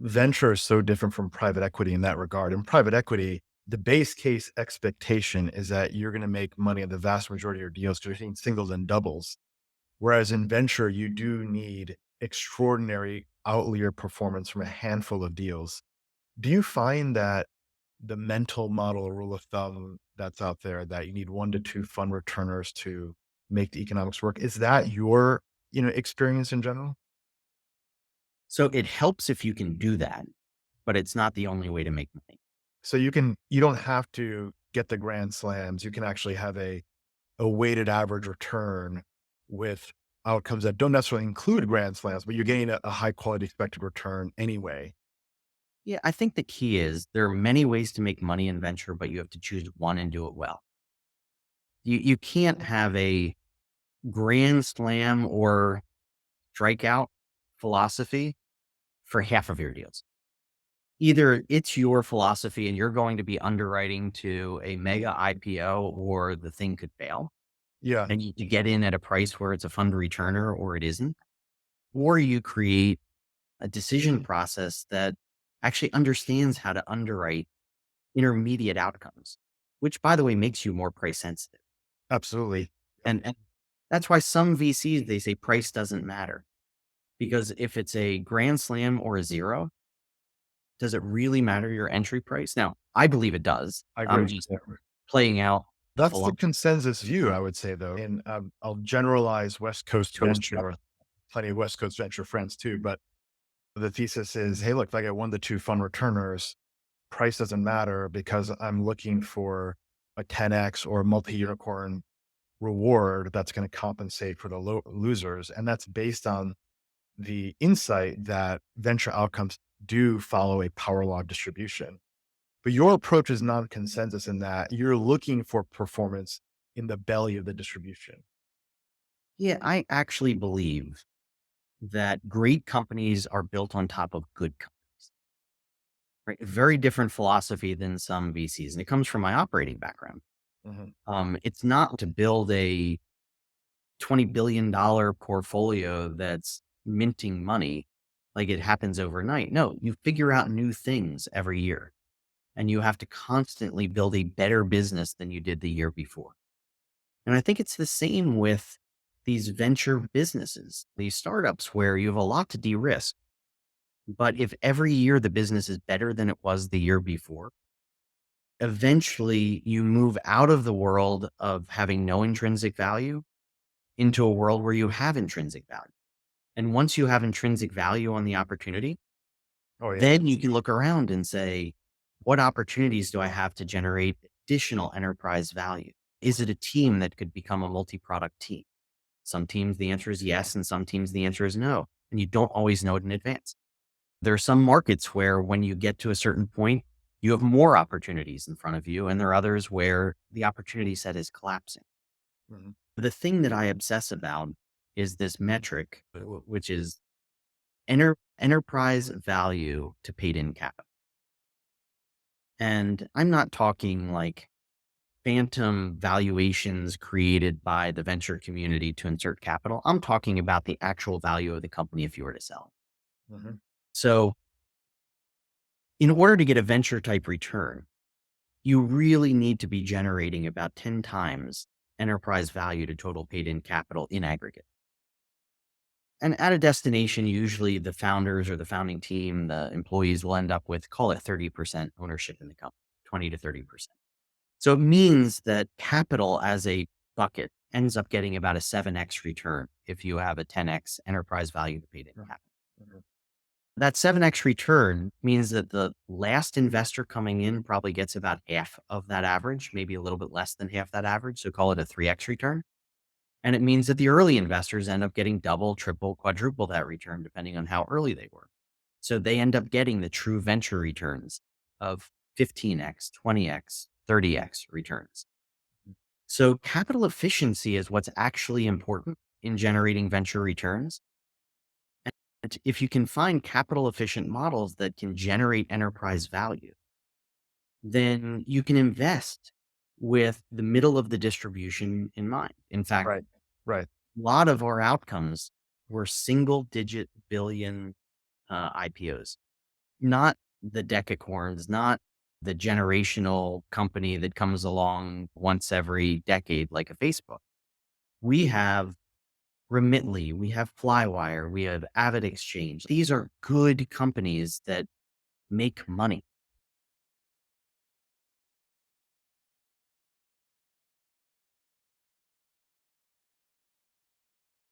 venture is so different from private equity in that regard. In private equity, the base case expectation is that you're going to make money on the vast majority of your deals because you're seeing singles and doubles. Whereas in venture, you do need extraordinary outlier performance from a handful of deals. Do you find that the mental model or rule of thumb that's out there that you need 1 to 2 fund returners to make the economics work, is that your, experience in general? So it helps if you can do that, but it's not the only way to make money. So you don't have to get the grand slams. You can actually have a weighted average return with outcomes that don't necessarily include grand slams, but you're getting a high quality expected return anyway. Yeah, I think the key is there are many ways to make money in venture, but you have to choose one and do it well. You can't have a grand slam or strikeout philosophy for half of your deals. Either it's your philosophy and you're going to be underwriting to a mega IPO or the thing could fail Yeah. and you to get in at a price where it's a fund returner or it isn't, or you create a decision process that actually understands how to underwrite intermediate outcomes, which by the way makes you more price sensitive. Absolutely. And that's why some VCs, they say price doesn't matter because if it's a grand slam or a zero, does it really matter your entry price? Now, I believe it does. I I'm agree. just Yeah. playing out a That's the philosophy. consensus view, I would say, though. And I'll generalize West Coast venture, plenty of West Coast venture friends too. But the thesis is, hey, look, if I get 1 to 2 fund returners, price doesn't matter because I'm looking for a 10x or multi unicorn reward that's going to compensate for the losers. And that's based on the insight that venture outcomes do follow a power law distribution. But your approach is not a consensus in that you're looking for performance in the belly of the distribution. Yeah, I actually believe that great companies are built on top of good companies, right? Very different philosophy than some VCs. And it comes from my operating background. Mhm. It's not to build a $20 billion portfolio that's minting money like it happens overnight. No, you figure out new things every year and you have to constantly build a better business than you did the year before. And I think it's the same with these venture businesses, these startups where you have a lot to de-risk. But if every year the business is better than it was the year before, eventually you move out of the world of having no intrinsic value into a world where you have intrinsic value. And once you have intrinsic value on the opportunity, Oh, yeah. then you can look around and say, what opportunities do I have to generate additional enterprise value? Is it a team that could become a multi product team? Some teams, the answer is yes. And some teams, the answer is no. And you don't always know it in advance. There are some markets where when you get to a certain point, you have more opportunities in front of you. And there are others where the opportunity set is collapsing. Mhm. The thing that I obsess about is this metric, which is enterprise value to paid in capital. And I'm not talking like phantom valuations created by the venture community to insert capital. I'm talking about the actual value of the company if you were to sell. Mhm. So, in order to get a venture type return, you really need to be generating about 10 times enterprise value to total paid in capital in aggregate. And at a destination, usually the founders or the founding team, the employees will end up with, call it 30% ownership in the company, 20 to 30%. So it means that capital as a bucket ends up getting about a 7x return if you have a 10x enterprise value to paid in Mhm. capital. Mhm. That 7x return means that the last investor coming in probably gets about half of that average, maybe a little bit less than half that average. So call it a 3x return. And it means that the early investors end up getting double, triple, quadruple that return, depending on how early they were. So they end up getting the true venture returns of 15x, 20x, 30x returns. So capital efficiency is what's actually important in generating venture returns. And if you can find capital efficient models that can generate enterprise value, then you can invest with the middle of the distribution in mind. In fact, Right. Right. a lot of our outcomes were single digit billion IPOs. not the decacorns, not the generational company that comes along once every decade like a Facebook. We have Remitly, we have Flywire, we have Avid Exchange. These are good companies that make money.